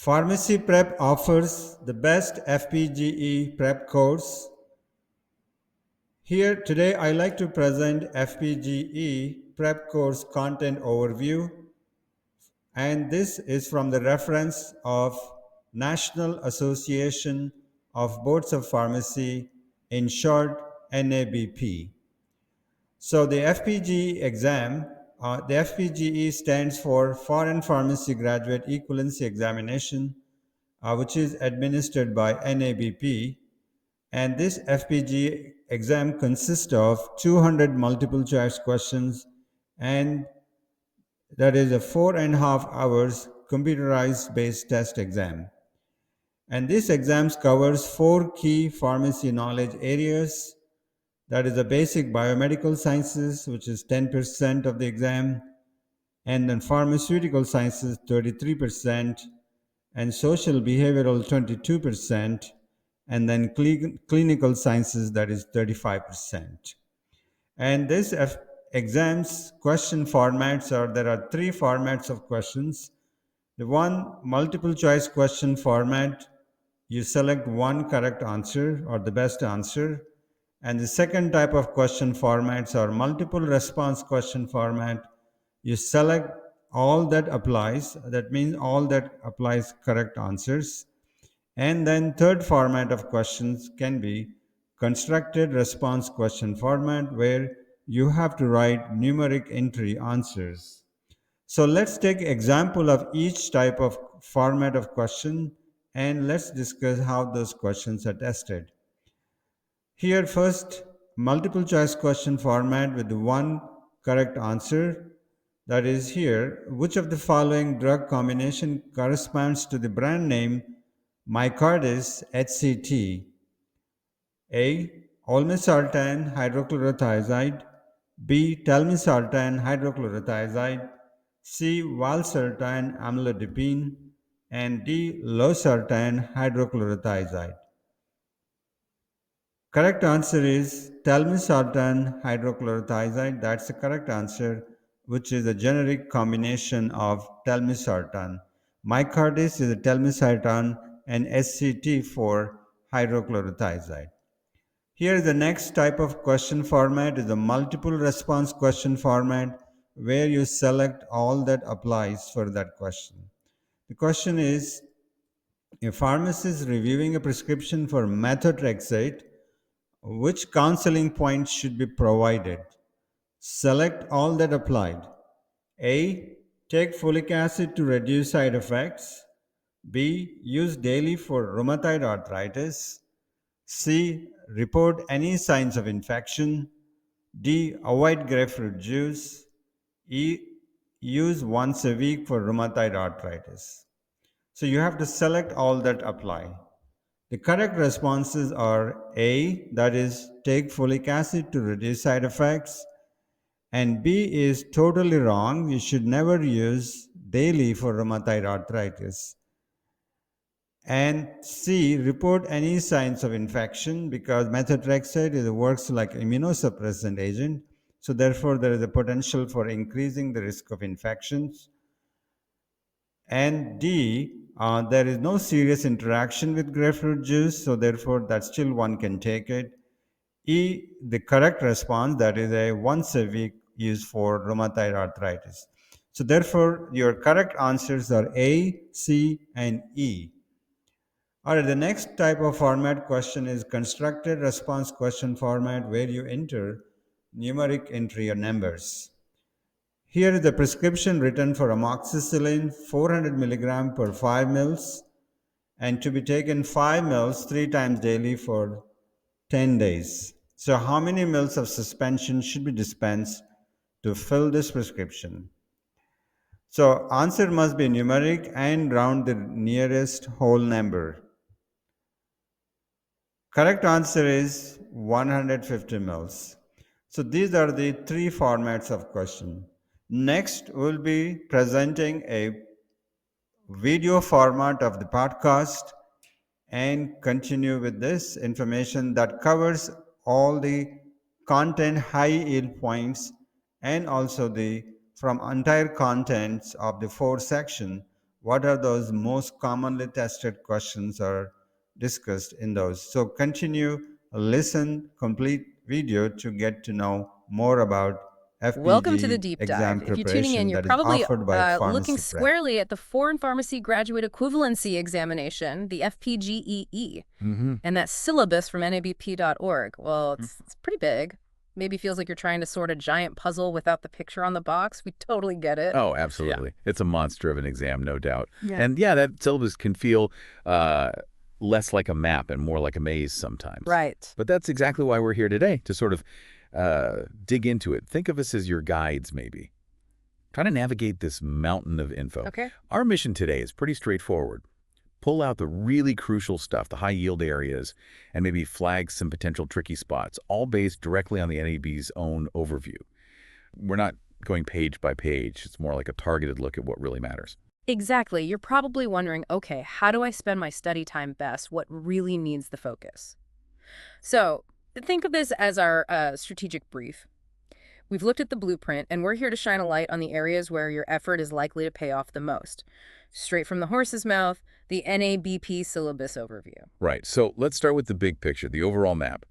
Pharmacy Prep offers the best FPGE prep course. Here today I like to present FPGE prep course content overview, and this is from the reference of National Association of Boards of Pharmacy, in short NABP. So the FPGE exam, the FPGE stands for Foreign Pharmacy Graduate Equivalency Examination, which is administered by NABP. And this FPGE exam consists of 200 multiple choice questions, and that is a 4.5 hours computerized based test exam. And this exam covers 4 key pharmacy knowledge areas. That is the basic biomedical sciences, which is 10% of the exam, and then pharmaceutical sciences 33%, and social behavioral 22%, and then clinical sciences, that is 35%. And this exams question formats are, there are 3 formats of questions. The one multiple choice question format, you select one correct answer or the best answer. And the second type of question formats are multiple response question format. You select all that applies, that means all that applies correct answers. And then third format of questions can be constructed response question format, where you have to write numeric entry answers. So let's take example of each type of format of question, and let's discuss how those questions are tested. Here first, multiple choice question format with one correct answer. That is here, which of the following drug combination corresponds to the brand name Micardis HCT? A. Olmesartan hydrochlorothiazide. B. Telmisartan hydrochlorothiazide. C. Valsartan amlodipine. And D. Losartan hydrochlorothiazide. Correct answer is telmisartan hydrochlorothiazide. That's the correct answer, which is a generic combination of telmisartan. Micardis is a telmisartan and SCT for hydrochlorothiazide. Here is the next type of question format, is a multiple response question format, where you select all that applies for that question. The question is, a pharmacist reviewing a prescription for methotrexate, which counseling points should be provided? Select all that applied. A. Take folic acid to reduce side effects. B. Use daily for rheumatoid arthritis. C. Report any signs of infection. D. Avoid grapefruit juice. E. Use once a week for rheumatoid arthritis. So you have to select all that apply. The correct responses are A, that is, take folic acid to reduce side effects, and B is totally wrong. You should never use daily for rheumatoid arthritis. And C, report any signs of infection, because methotrexate works like immunosuppressant agent, so therefore there is a potential for increasing the risk of infections. And D, there is no serious interaction with grapefruit juice, so therefore that still one can take it. E, the correct response, that is a once a week use for rheumatoid arthritis. So therefore your correct answers are A, C, and E. Alright, the next type of format question is constructed response question format, where you enter numeric entry or numbers. Here is the prescription written for amoxicillin 400 mg per 5 ml, and to be taken 5 ml 3 times daily for 10 days. So how many mils of suspension should be dispensed to fill this prescription? So answer must be numeric and round the nearest whole number. Correct answer is 150 mils. So these are the 3 formats of question. Next, we'll be presenting a video format of the podcast and continue with this information that covers all the content high yield points, and also the from entire contents of the 4 section, what are those most commonly tested questions are discussed in those. So continue, listen, complete video to get to know more about Welcome to the FPGE deep dive. exam If you're tuning in, preparation you're that is probably offered by looking Pharmacy Prep. squarely at the Foreign Pharmacy Graduate Equivalency Examination, the FPGEE, and that syllabus from NABP.org. Well, it's pretty big. Maybe feels like you're trying to sort a giant puzzle without the picture on the box. We totally get it. Oh, absolutely. It's a monster of an exam, no doubt. Yeah. And yeah, that syllabus can feel less like a map and more like a maze sometimes. Right. But that's exactly why we're here today, to sort of dig into it. Think of us as your guides, maybe. Try to navigate this mountain of info. Okay. Our mission today is pretty straightforward. Pull out the really crucial stuff, the high-yield areas, and maybe flag some potential tricky spots, all based directly on the NAB's own overview. We're not going page by page. It's more like a targeted look at what really matters. Exactly. You're probably wondering, okay, how do I spend my study time best? What really needs the focus? So think of this as our strategic brief. We've looked at the blueprint, and we're here to shine a light on the areas where your effort is likely to pay off the most. Straight from the horse's mouth, the NABP syllabus overview. Right. So let's start with the big picture, the overall map.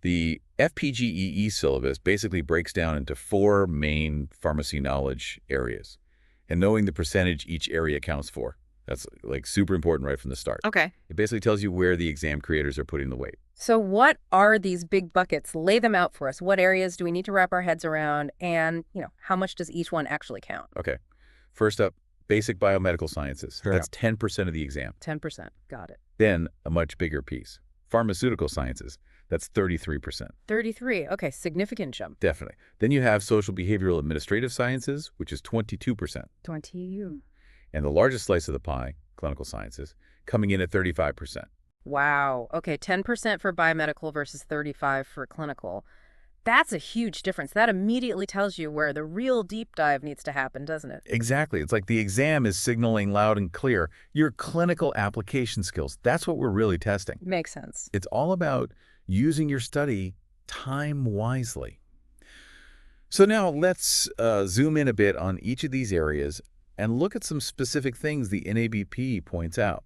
The FPGEE syllabus basically breaks down into 4 main pharmacy knowledge areas. And knowing the percentage each area accounts for, that's like super important right from the start. Okay. It basically tells you where the exam creators are putting the weight. So what are these big buckets? Lay them out for us. What areas do we need to wrap our heads around? And, how much does each one actually count? Okay. First up, basic biomedical sciences. Sure. That's 10% of the exam. 10%. Got it. Then a much bigger piece. Pharmaceutical sciences. That's 33%. 33. Okay, significant jump. Definitely. Then you have social behavioral administrative sciences, which is 22%. 20. And the largest slice of the pie, clinical sciences, coming in at 35%. Wow. Okay, 10% for biomedical versus 35 for clinical. That's a huge difference. That immediately tells you where the real deep dive needs to happen, doesn't it? Exactly. It's like the exam is signaling loud and clear your clinical application skills. That's what we're really testing. Makes sense. It's all about using your study time wisely. So now let's zoom in a bit on each of these areas and look at some specific things the NABP points out.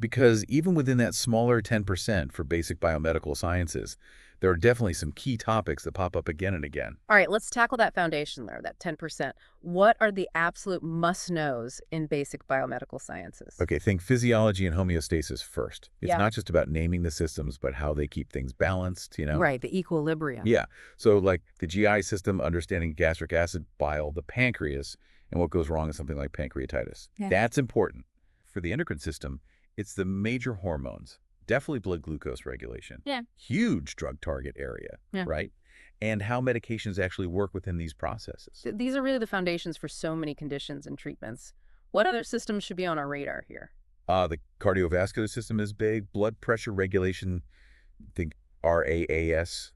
Because even within that smaller 10% for basic biomedical sciences, there are definitely some key topics that pop up again and again. All right, let's tackle that foundation there, that 10%. What are the absolute must-knows in basic biomedical sciences? Okay, think physiology and homeostasis first. It's not just about naming the systems, but how they keep things balanced, Right, the equilibrium. Yeah, so like the GI system, understanding gastric acid, bile, the pancreas, and what goes wrong in something like pancreatitis. Yeah. That's important. For the endocrine system, it's the major hormones. Definitely blood glucose regulation. Yeah. Huge drug target area, right? And how medications actually work within these processes. These are really the foundations for so many conditions and treatments. What other systems should be on our radar here? The cardiovascular system is big. Blood pressure regulation, think RAAS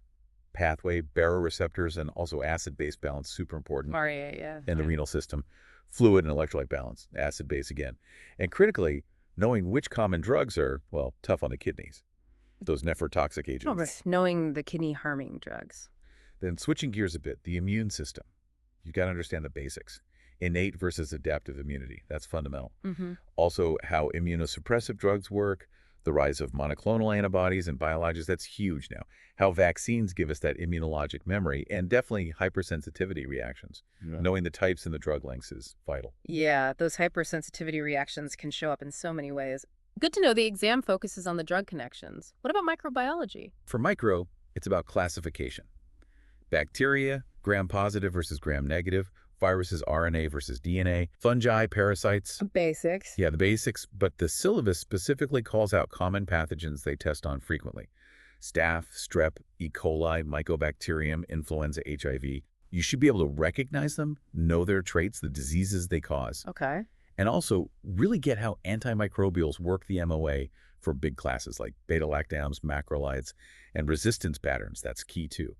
pathway, baroreceptors, and also acid-base balance, super important. RAA, yeah. And the renal system. Fluid and electrolyte balance, acid-base again. And critically, knowing which common drugs are, well, tough on the kidneys, those nephrotoxic agents. Oh, right. Knowing the kidney-harming drugs. Then switching gears a bit, the immune system. You've got to understand the basics. Innate versus adaptive immunity. That's fundamental. Also, how immunosuppressive drugs work, the rise of monoclonal antibodies and biologics. That's huge now. How vaccines give us that immunologic memory, and definitely hypersensitivity reactions. Knowing the types and the drug lengths is vital. Yeah, those hypersensitivity reactions can show up in so many ways. Good to know the exam focuses on the drug connections. What about microbiology? For micro, it's about classification. Bacteria, gram-positive versus gram-negative, viruses, RNA versus DNA, fungi, parasites. Basics. Yeah, the basics, but the syllabus specifically calls out common pathogens they test on frequently. Staph, strep, E. coli, mycobacterium, influenza, HIV. You should be able to recognize them, know their traits, the diseases they cause. Okay. And also really get how antimicrobials work the MOA for big classes like beta-lactams, macrolides, and resistance patterns. That's key too.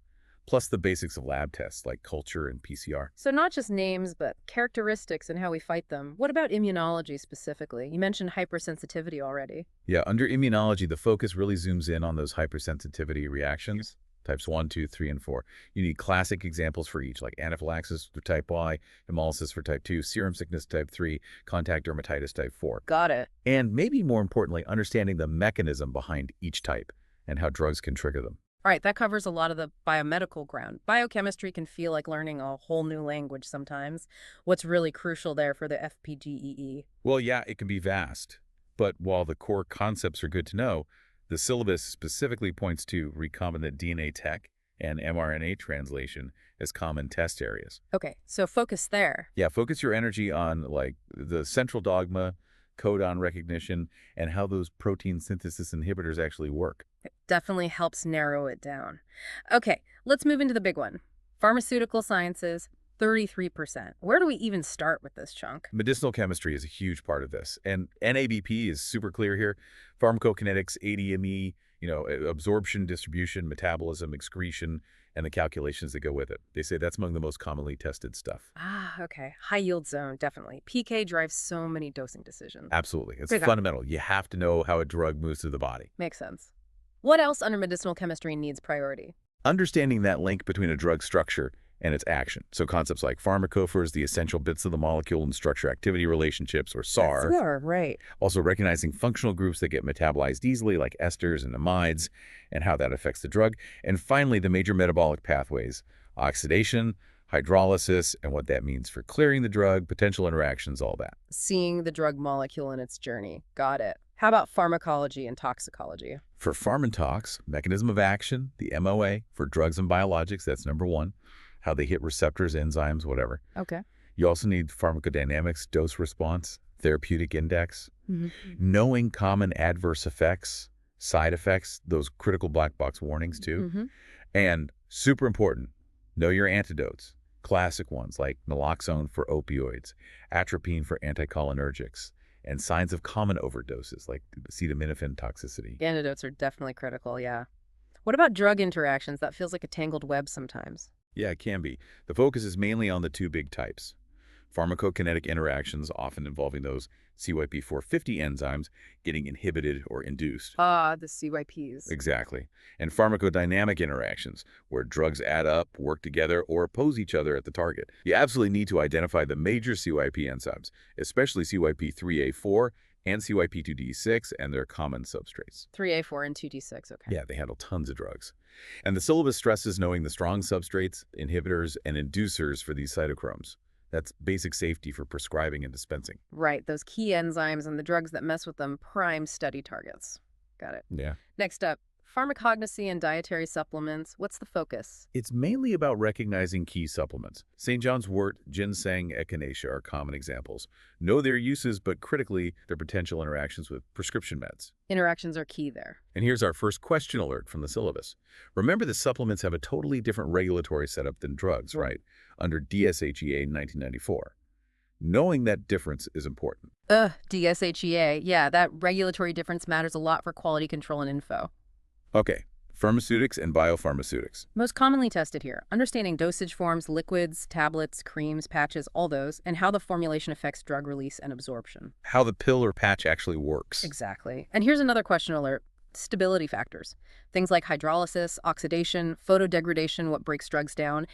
Plus the basics of lab tests like culture and PCR. So not just names, but characteristics and how we fight them. What about immunology specifically? You mentioned hypersensitivity already. Yeah, under immunology, the focus really zooms in on those hypersensitivity reactions. types 1, 2, 3, and 4. You need classic examples for each, like anaphylaxis for type Y, hemolysis for type 2, serum sickness type 3, contact dermatitis type 4. Got it. And maybe more importantly, understanding the mechanism behind each type and how drugs can trigger them. All right, that covers a lot of the biomedical ground. Biochemistry can feel like learning a whole new language sometimes. What's really crucial there for the FPGEE? Well, yeah, it can be vast. But while the core concepts are good to know, the syllabus specifically points to recombinant DNA tech and mRNA translation as common test areas. Okay, so focus there. Yeah, focus your energy on like the central dogma, codon recognition, and how those protein synthesis inhibitors actually work. It definitely helps narrow it down. Okay, let's move into the big one. Pharmaceutical sciences, 33%. Where do we even start with this chunk? Medicinal chemistry is a huge part of this, and NABP is super clear here. Pharmacokinetics, ADME, absorption, distribution, metabolism, excretion, and the calculations that go with it. They say that's among the most commonly tested stuff. Ah, okay. High yield zone, definitely. PK drives so many dosing decisions. Absolutely. It's Okay. fundamental. You have to know how a drug moves through the body. Makes sense. What else under medicinal chemistry needs priority? Understanding that link between a drug structure and its action. So concepts like pharmacophores, the essential bits of the molecule and structure-activity relationships, or SAR. SAR, right. Also recognizing functional groups that get metabolized easily, like esters and amides, and how that affects the drug. And finally, the major metabolic pathways, oxidation, hydrolysis, and what that means for clearing the drug, potential interactions, all that. Seeing the drug molecule in its journey. Got it. How about pharmacology and toxicology? For pharm and tox, mechanism of action, the MOA, for drugs and biologics, that's number one, how they hit receptors, enzymes, whatever. Okay. You also need pharmacodynamics, dose response, therapeutic index, Mm-hmm. knowing common adverse effects, side effects, those critical black box warnings too. Mm-hmm. And super important, know your antidotes. Classic ones like naloxone for opioids, atropine for anticholinergics, and signs of common overdoses like acetaminophen toxicity. Antidotes are definitely critical, yeah. What about drug interactions? That feels like a tangled web sometimes. Yeah, it can be. The focus is mainly on the two big types. Pharmacokinetic interactions, often involving those CYP450 enzymes getting inhibited or induced. Ah, the CYPs. Exactly. And pharmacodynamic interactions, where drugs add up, work together, or oppose each other at the target. You absolutely need to identify the major CYP enzymes, especially CYP3A4 and CYP2D6 and their common substrates. 3A4 and 2D6, okay. Yeah, they handle tons of drugs. And the syllabus stresses knowing the strong substrates, inhibitors, and inducers for these cytochromes. That's basic safety for prescribing and dispensing. Right, those key enzymes and the drugs that mess with them, prime study targets. Got it. Yeah. Next up, pharmacognosy and dietary supplements. What's the focus? It's mainly about recognizing key supplements. St. John's wort, ginseng, echinacea are common examples. Know their uses, but critically, their potential interactions with prescription meds. Interactions are key there. And here's our first question alert from the syllabus. Remember that supplements have a totally different regulatory setup than drugs, right? Under DSHEA 1994. Knowing that difference is important. DSHEA. Yeah, that regulatory difference matters a lot for quality control and info. Okay, pharmaceutics and biopharmaceutics. Most commonly tested here, understanding dosage forms, liquids, tablets, creams, patches, all those, and how the formulation affects drug release and absorption. How the pill or patch actually works. Exactly. And here's another question alert. Stability factors. Things like hydrolysis, oxidation, photodegradation, what breaks drugs down,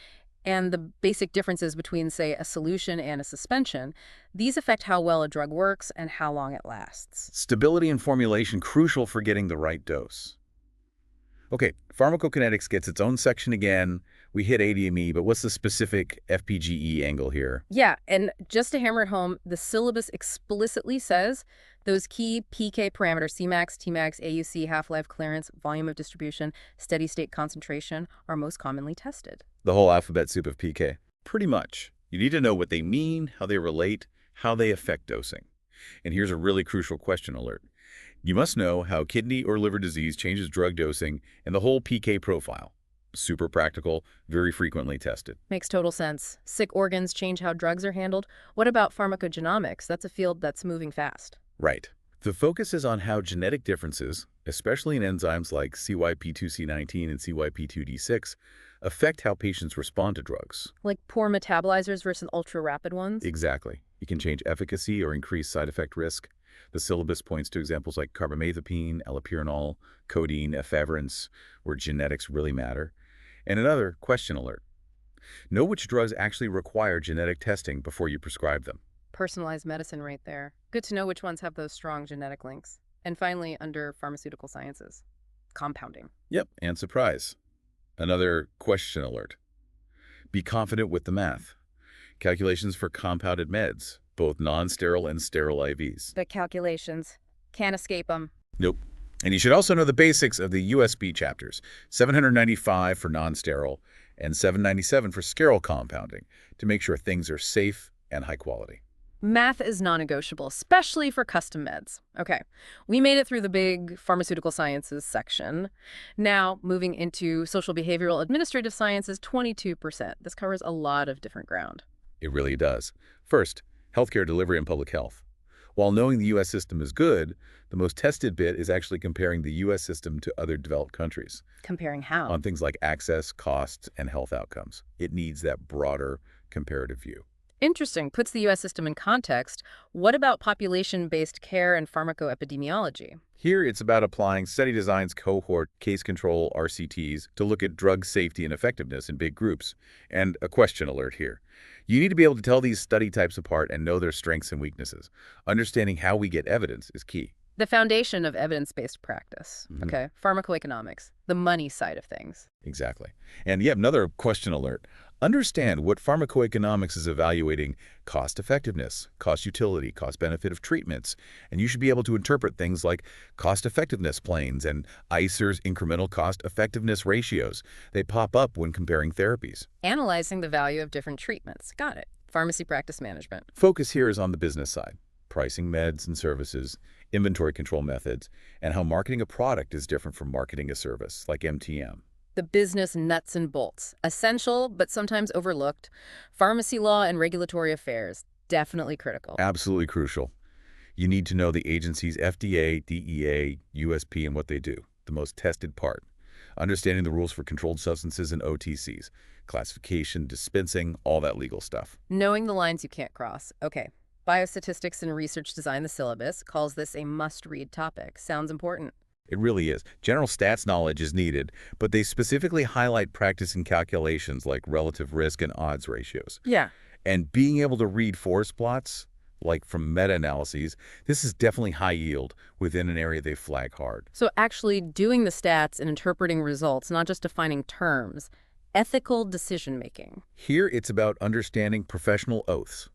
and the basic differences between, say, a solution and a suspension. These affect how well a drug works and how long it lasts. Stability and formulation crucial for getting the right dose. Okay, pharmacokinetics gets its own section again. We hit ADME, but what's the specific FPGE angle here? Yeah, and just to hammer it home, the syllabus explicitly says those key PK parameters, Cmax, Tmax, AUC, half-life clearance, volume of distribution, steady-state concentration, are most commonly tested. The whole alphabet soup of PK. Pretty much. You need to know what they mean, how they relate, how they affect dosing. And here's a really crucial question alert. You must know how kidney or liver disease changes drug dosing and the whole PK profile. Super practical, very frequently tested. Makes total sense. Sick organs change how drugs are handled. What about pharmacogenomics? That's a field that's moving fast. Right. The focus is on how genetic differences, especially in enzymes like CYP2C19 and CYP2D6, affect how patients respond to drugs. Like poor metabolizers versus ultra-rapid ones? Exactly. It can change efficacy or increase side effect risk. The syllabus points to examples like carbamazepine, allopurinol, codeine, efavirenz, where genetics really matter. And another question alert. Know which drugs actually require genetic testing before you prescribe them. Personalized medicine right there. Good to know which ones have those strong genetic links. And finally, under pharmaceutical sciences, compounding. Yep, and surprise. Another question alert. Be confident with the math. Calculations for compounded meds, both non-sterile and sterile IVs. The calculations. Can't escape them. Nope. And you should also know the basics of the USB chapters, 795 for non-sterile and 797 for sterile compounding, to make sure things are safe and high quality. Math is non-negotiable, especially for custom meds. Okay, we made it through the big pharmaceutical sciences section. Now, moving into social behavioral administrative sciences, 22%. This covers a lot of different ground. It really does. First, healthcare delivery and public health. While knowing the U.S. system is good, the most tested bit is actually comparing the U.S. system to other developed countries. Comparing how? On things like access, costs, and health outcomes. It needs that broader comparative view. Interesting. Puts the U.S. system in context. What about population-based care and pharmacoepidemiology? Here, it's about applying study designs, cohort, case control, RCTs, to look at drug safety and effectiveness in big groups. And a question alert here. You need to be able to tell these study types apart and know their strengths and weaknesses. Understanding how we get evidence is key. The foundation of evidence-based practice. Okay, pharmacoeconomics, the money side of things. Exactly. And you have another question alert. Understand what pharmacoeconomics is evaluating: cost effectiveness, cost utility, cost benefit of treatments. And you should be able to interpret things like cost effectiveness planes and ICER's incremental cost effectiveness ratios. They pop up when comparing therapies. Analyzing the value of different treatments. Got it. Pharmacy practice management. Focus here is on the business side: pricing meds and services, inventory control methods, and how marketing a product is different from marketing a service, like MTM. The business nuts and bolts. Essential, but sometimes overlooked. Pharmacy law and regulatory affairs. Definitely critical. Absolutely crucial. You need to know the agency's FDA, DEA, USP, and what they do, the most tested part. Understanding the rules for controlled substances and OTCs, classification, dispensing, all that legal stuff. Knowing the lines you can't cross. Okay. Biostatistics and Research Design, the syllabus, calls this a must-read topic. Sounds important. It really is. General stats knowledge is needed, but they specifically highlight practice and calculations like relative risk and odds ratios. Yeah. And being able to read forest plots, like from meta-analyses, this is definitely high yield within an area they flag hard. So actually doing the stats and interpreting results, not just defining terms. Ethical decision-making. Here it's about understanding professional oaths,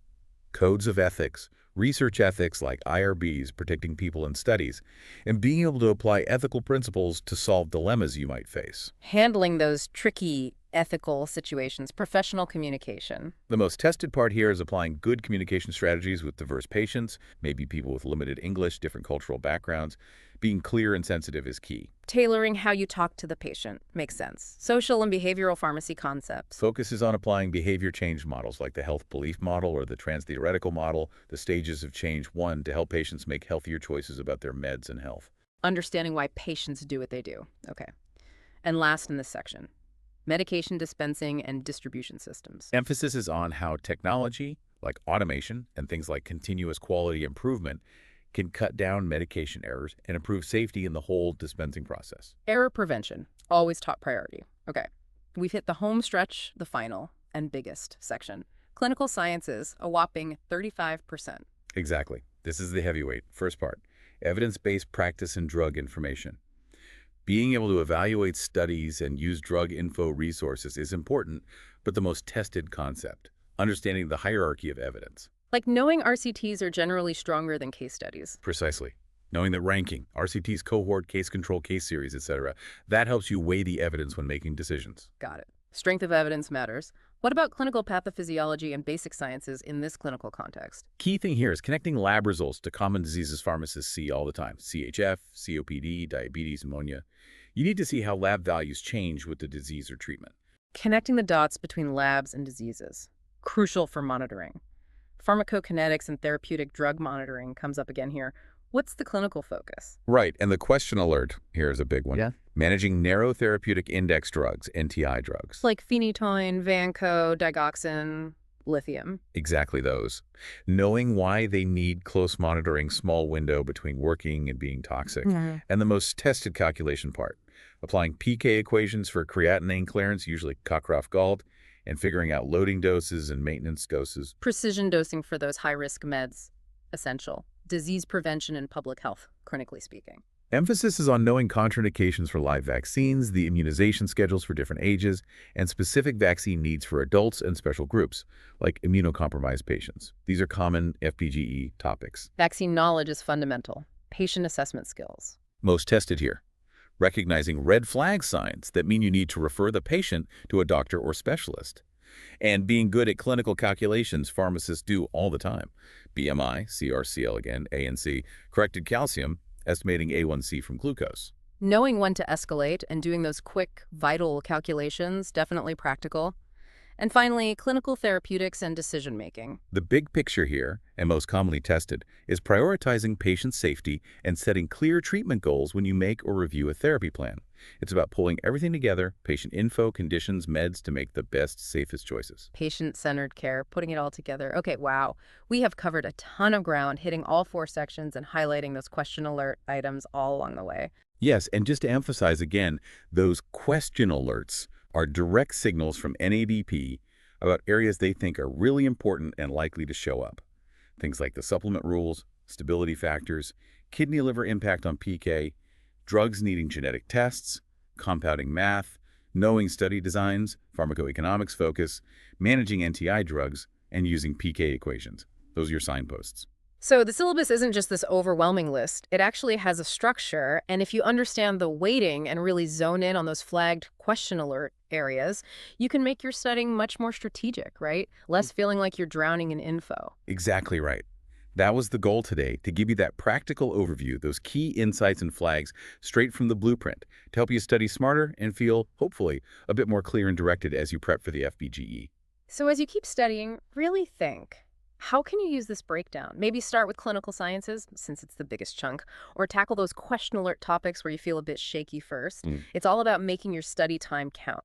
codes of ethics, research ethics like IRBs protecting people in studies, and being able to apply ethical principles to solve dilemmas you might face. Handling those tricky ethical situations, professional communication. The most tested part here is applying good communication strategies with diverse patients, maybe people with limited English, different cultural backgrounds. Being clear and sensitive is key. Tailoring how you talk to the patient makes sense. Social and behavioral pharmacy concepts. Focuses on applying behavior change models like the health belief model or the trans-theoretical model, the stages of change 1, to help patients make healthier choices about their meds and health. Understanding why patients do what they do. Okay. And last in this section, medication dispensing and distribution systems. Emphasis is on how technology, like automation and things like continuous quality improvement, can cut down medication errors and improve safety in the whole dispensing process. Error prevention, always top priority. Okay, we've hit the home stretch, the final and biggest section. Clinical sciences, a whopping 35%. Exactly. This is the heavyweight, first part. Evidence-based practice and drug information. Being able to evaluate studies and use drug info resources is important, but the most tested concept. Understanding the hierarchy of evidence. Like knowing RCTs are generally stronger than case studies. Precisely. Knowing that ranking, RCTs, cohort, case control, case series, etc., that helps you weigh the evidence when making decisions. Got it. Strength of evidence matters. What about clinical pathophysiology and basic sciences in this clinical context? Key thing here is connecting lab results to common diseases pharmacists see all the time. CHF, COPD, diabetes, pneumonia. You need to see how lab values change with the disease or treatment. Connecting the dots between labs and diseases. Crucial for monitoring. Pharmacokinetics and therapeutic drug monitoring comes up again here. What's the clinical focus? Right, and the question alert here is a big one. Yeah. Managing narrow therapeutic index drugs, NTI drugs. Like phenytoin, Vanco, digoxin, lithium. Exactly those. Knowing why they need close monitoring, small window between working and being toxic. And the most tested calculation part. applying PK equations for creatinine clearance, usually Cockcroft-Gault, and figuring out loading doses and maintenance doses. Precision dosing for those high-risk meds, essential. Disease prevention and public health, clinically speaking. Emphasis is on knowing contraindications for live vaccines, the immunization schedules for different ages, and specific vaccine needs for adults and special groups, like immunocompromised patients. These are common FPGE topics. Vaccine knowledge is fundamental. Patient assessment skills. Most tested here. Recognizing red flag signs that mean you need to refer the patient to a doctor or specialist. And being good at clinical calculations pharmacists do all the time. BMI, CRCL again, ANC, corrected calcium, estimating A1C from glucose. Knowing when to escalate and doing those quick, vital calculations, definitely practical. And finally, clinical therapeutics and decision-making. The big picture here, and most commonly tested, is prioritizing patient safety and setting clear treatment goals when you make or review a therapy plan. It's about pulling everything together, patient info, conditions, meds, to make the best, safest choices. Patient-centered care, putting it all together. Okay, wow. We have covered a ton of ground, hitting all 4 sections and highlighting those question alert items all along the way. Yes, and just to emphasize again, those question alerts are direct signals from NADP about areas they think are really important and likely to show up. Things like the supplement rules, stability factors, kidney-liver impact on PK, drugs needing genetic tests, compounding math, knowing study designs, pharmacoeconomics focus, managing NTI drugs, and using PK equations. Those are your signposts. So the syllabus isn't just this overwhelming list. It actually has a structure, and if you understand the weighting and really zone in on those flagged question alert areas, you can make your studying much more strategic, right? Less feeling like you're drowning in info. Exactly right. That was the goal today, to give you that practical overview, those key insights and flags straight from the blueprint, to help you study smarter and feel, hopefully, a bit more clear and directed as you prep for the FPGE. So as you keep studying, really think, how can you use this breakdown? Maybe start with clinical sciences, since it's the biggest chunk, or tackle those question alert topics where you feel a bit shaky first. It's all about making your study time count.